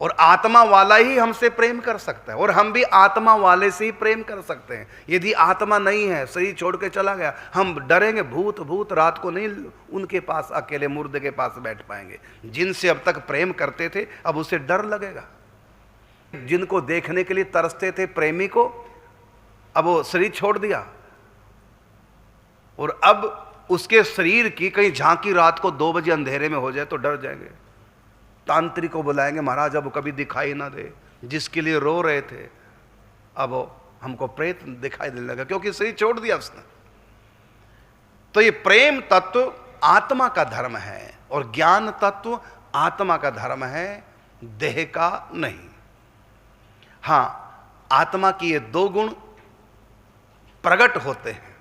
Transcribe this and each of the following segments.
और आत्मा वाला ही हमसे प्रेम कर सकता है, और हम भी आत्मा वाले से ही प्रेम कर सकते हैं। यदि आत्मा नहीं है, शरीर छोड़ के चला गया, हम डरेंगे, भूत भूत रात को नहीं उनके पास, अकेले मुर्दे के पास बैठ पाएंगे। जिनसे अब तक प्रेम करते थे अब उसे डर लगेगा। जिनको देखने के लिए तरसते थे प्रेमी को, अब वो शरीर छोड़ दिया, और अब उसके शरीर की कहीं झांकी रात को 2 बजे अंधेरे में हो जाए तो डर जाएंगे। तांत्रिक को बुलाएंगे, महाराज अब कभी दिखाई ना दे। जिसके लिए रो रहे थे अब हमको प्रेत दिखाई देने लगा, क्योंकि शरीर छोड़ दिया उसने। तो ये प्रेम तत्व आत्मा का धर्म है, और ज्ञान तत्व आत्मा का धर्म है, देह का नहीं। हां, आत्मा की ये 2 गुण प्रकट होते हैं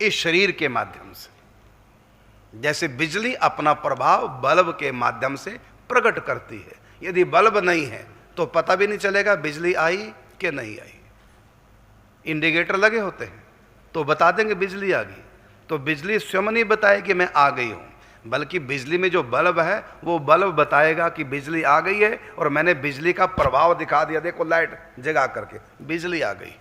इस शरीर के माध्यम से। जैसे बिजली अपना प्रभाव बल्ब के माध्यम से प्रकट करती है। यदि बल्ब नहीं है तो पता भी नहीं चलेगा बिजली आई कि नहीं आई। इंडिकेटर लगे होते हैं तो बता देंगे बिजली आ गई, तो बिजली स्वयं नहीं बताए कि मैं आ गई हूं, बल्कि बिजली में जो बल्ब है वो बल्ब बताएगा कि बिजली आ गई है, और मैंने बिजली का प्रभाव दिखा दिया, देखो लाइट जगा करके बिजली आ गई।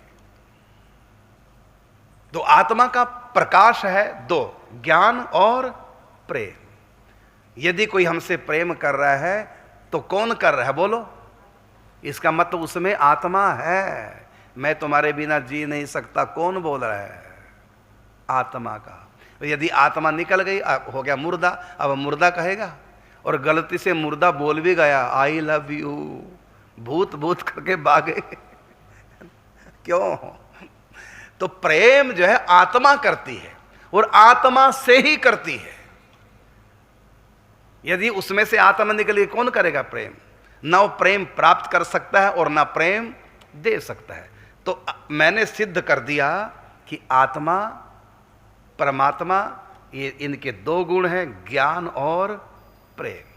तो आत्मा का प्रकाश है 2, ज्ञान और प्रेम। यदि कोई हमसे प्रेम कर रहा है तो कौन कर रहा है बोलो? इसका मतलब उसमें आत्मा है। मैं तुम्हारे बिना जी नहीं सकता, कौन बोल रहा है? आत्मा का। यदि आत्मा निकल गई, हो गया मुर्दा, अब मुर्दा कहेगा, और गलती से मुर्दा बोल भी गया आई लव यू, भूत भूत करके भागे क्यों? तो प्रेम जो है आत्मा करती है, और आत्मा से ही करती है। यदि उसमें से आत्मा निकली, कौन करेगा प्रेम? ना वो प्रेम प्राप्त कर सकता है और ना प्रेम दे सकता है। तो मैंने सिद्ध कर दिया कि आत्मा परमात्मा, ये इनके 2 गुण हैं, ज्ञान और प्रेम।